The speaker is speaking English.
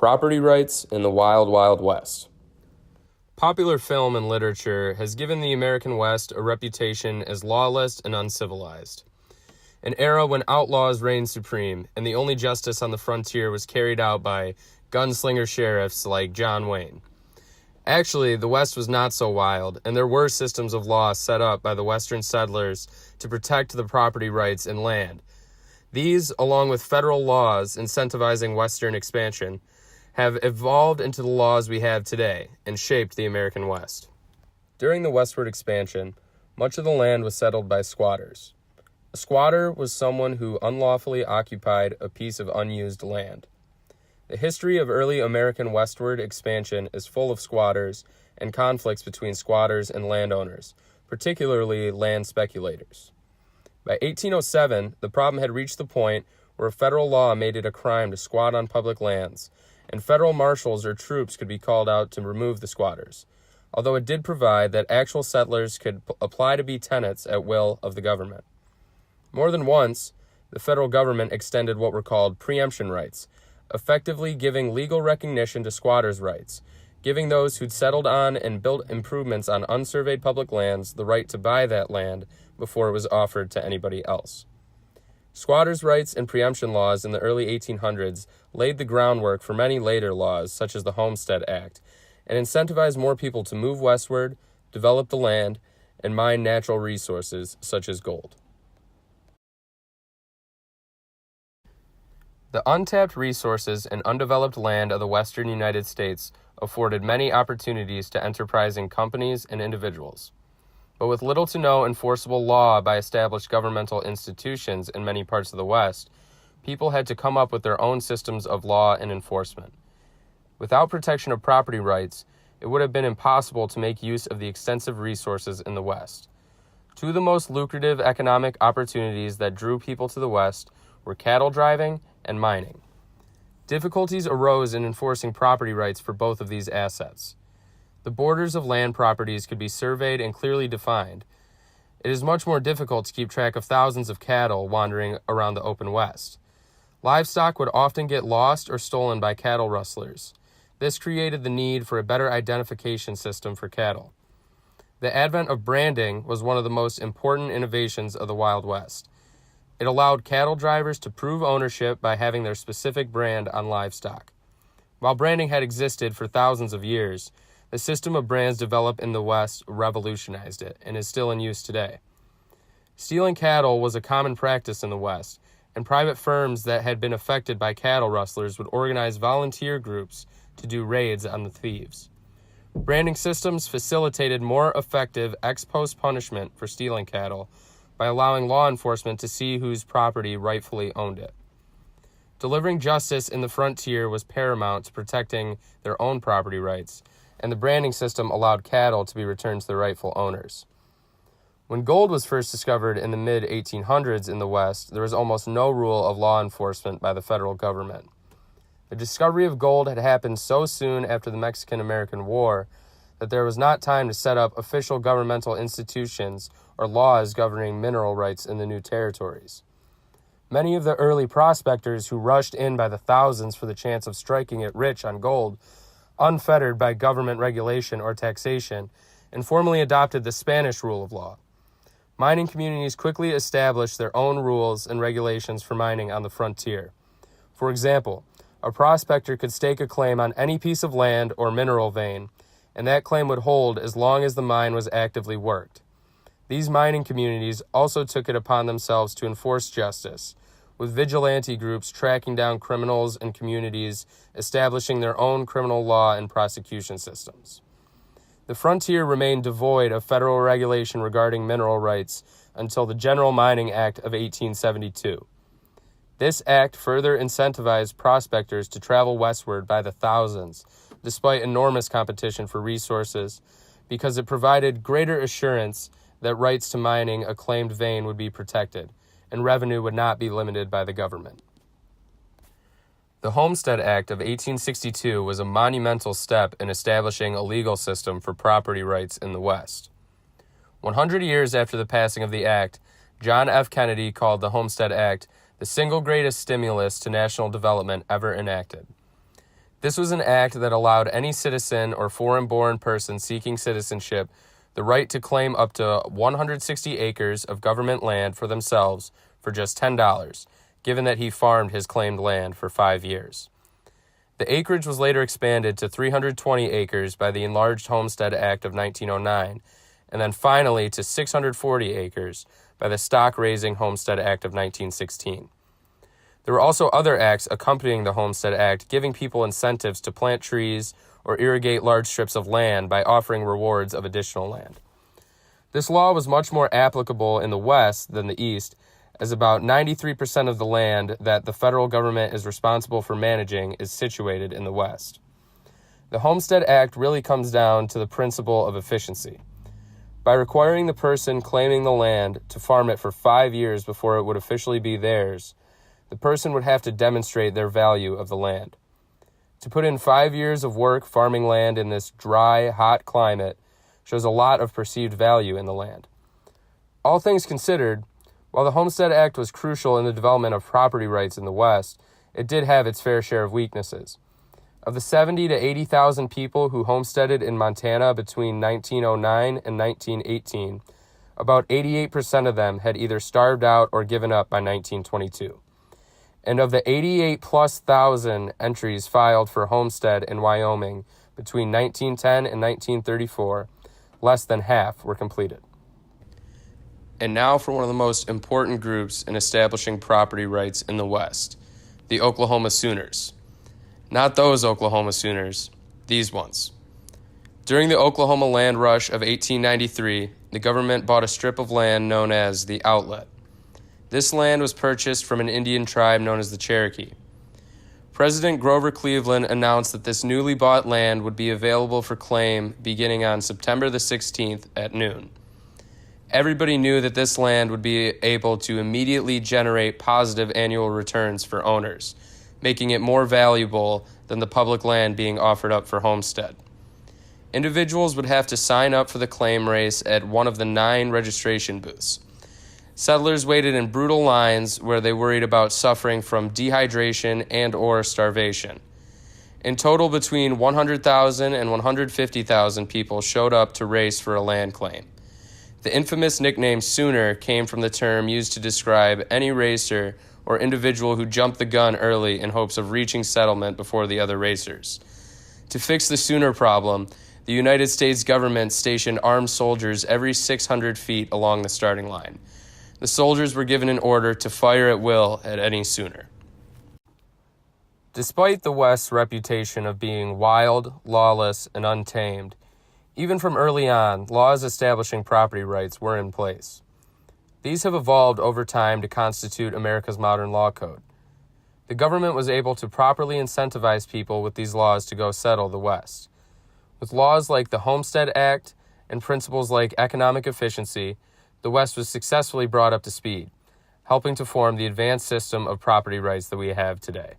Property rights in the Wild Wild West. Popular film and literature has given the American West a reputation as lawless and uncivilized. An era when outlaws reigned supreme, and the only justice on the frontier was carried out by gunslinger sheriffs like John Wayne. Actually, the West was not so wild, and there were systems of law set up by the Western settlers to protect the property rights in land. These, along with federal laws incentivizing Western expansion, have evolved into the laws we have today and shaped the American West. During the westward expansion, much of the land was settled by squatters. A squatter was someone who unlawfully occupied a piece of unused land. The history of early American westward expansion is full of squatters and conflicts between squatters and landowners, particularly land speculators. By 1807, the problem had reached the point where a federal law made it a crime to squat on public lands, and federal marshals or troops could be called out to remove the squatters, although it did provide that actual settlers could apply to be tenants at will of the government. More than once, the federal government extended what were called preemption rights, effectively giving legal recognition to squatters' rights, giving those who'd settled on and built improvements on unsurveyed public lands the right to buy that land before it was offered to anybody else. Squatters' rights and preemption laws in the early 1800s laid the groundwork for many later laws, such as the Homestead Act, and incentivized more people to move westward, develop the land, and mine natural resources such as gold. The untapped resources and undeveloped land of the western United States afforded many opportunities to enterprising companies and individuals. But with little to no enforceable law by established governmental institutions in many parts of the West, people had to come up with their own systems of law and enforcement. Without protection of property rights, it would have been impossible to make use of the extensive resources in the West. Two of the most lucrative economic opportunities that drew people to the West were cattle driving and mining. Difficulties arose in enforcing property rights for both of these assets. The borders of land properties could be surveyed and clearly defined. It is much more difficult to keep track of thousands of cattle wandering around the open West. Livestock would often get lost or stolen by cattle rustlers. This created the need for a better identification system for cattle. The advent of branding was one of the most important innovations of the Wild West. It allowed cattle drivers to prove ownership by having their specific brand on livestock. While branding had existed for thousands of years, the system of brands developed in the West revolutionized it and is still in use today. Stealing cattle was a common practice in the West, and private firms that had been affected by cattle rustlers would organize volunteer groups to do raids on the thieves. Branding systems facilitated more effective ex post punishment for stealing cattle by allowing law enforcement to see whose property rightfully owned it. Delivering justice in the frontier was paramount to protecting their own property rights, and the branding system allowed cattle to be returned to their rightful owners. When gold was first discovered in the mid-1800s in the West, there was almost no rule of law enforcement by the federal government. The discovery of gold had happened so soon after the Mexican-American War that there was not time to set up official governmental institutions or laws governing mineral rights in the new territories. Many of the early prospectors who rushed in by the thousands for the chance of striking it rich on gold, unfettered by government regulation or taxation, informally adopted the Spanish rule of law. Mining communities quickly established their own rules and regulations for mining on the frontier. For example, a prospector could stake a claim on any piece of land or mineral vein, and that claim would hold as long as the mine was actively worked. These mining communities also took it upon themselves to enforce justice, with vigilante groups tracking down criminals and communities establishing their own criminal law and prosecution systems. The frontier remained devoid of federal regulation regarding mineral rights until the General Mining Act of 1872. This act further incentivized prospectors to travel westward by the thousands, despite enormous competition for resources, because it provided greater assurance that rights to mining a claimed vein would be protected, and revenue would not be limited by the government. The Homestead Act of 1862 was a monumental step in establishing a legal system for property rights in the West. 100 years after the passing of the act, John F. Kennedy called the Homestead Act the single greatest stimulus to national development ever enacted. This was an act that allowed any citizen or foreign-born person seeking citizenship the right to claim up to 160 acres of government land for themselves for just $10, given that he farmed his claimed land for 5 years. The acreage was later expanded to 320 acres by the Enlarged Homestead Act of 1909, and then finally to 640 acres by the Stock Raising Homestead Act of 1916. There were also other acts accompanying the Homestead Act giving people incentives to plant trees or irrigate large strips of land by offering rewards of additional land. This law was much more applicable in the West than the East, as about 93% of the land that the federal government is responsible for managing is situated in the West. The Homestead Act really comes down to the principle of efficiency. By requiring the person claiming the land to farm it for 5 years before it would officially be theirs, the person would have to demonstrate their value of the land. To put in 5 years of work farming land in this dry, hot climate shows a lot of perceived value in the land. All things considered, while the Homestead Act was crucial in the development of property rights in the West, it did have its fair share of weaknesses. Of the 70,000 to 80,000 people who homesteaded in Montana between 1909 and 1918, about 88% of them had either starved out or given up by 1922. And of the 88,000+ entries filed for homestead in Wyoming between 1910 and 1934, less than half were completed. And now for one of the most important groups in establishing property rights in the West, the Oklahoma Sooners. Not those Oklahoma Sooners, these ones. During the Oklahoma land rush of 1893, the government bought a strip of land known as the Outlet. This land was purchased from an Indian tribe known as the Cherokee. President Grover Cleveland announced that this newly bought land would be available for claim beginning on September the 16th at noon. Everybody knew that this land would be able to immediately generate positive annual returns for owners, making it more valuable than the public land being offered up for homestead. Individuals would have to sign up for the claim race at one of the 9 registration booths. Settlers waited in brutal lines where they worried about suffering from dehydration and or starvation. In total, between 100,000 and 150,000 people showed up to race for a land claim. The infamous nickname Sooner came from the term used to describe any racer or individual who jumped the gun early in hopes of reaching settlement before the other racers. To fix the Sooner problem, the United States government stationed armed soldiers every 600 feet along the starting line. The soldiers were given an order to fire at will at any Sooner. Despite the West's reputation of being wild, lawless, and untamed, even from early on, laws establishing property rights were in place. These have evolved over time to constitute America's modern law code. The government was able to properly incentivize people with these laws to go settle the West. With laws like the Homestead Act and principles like economic efficiency, the West was successfully brought up to speed, helping to form the advanced system of property rights that we have today.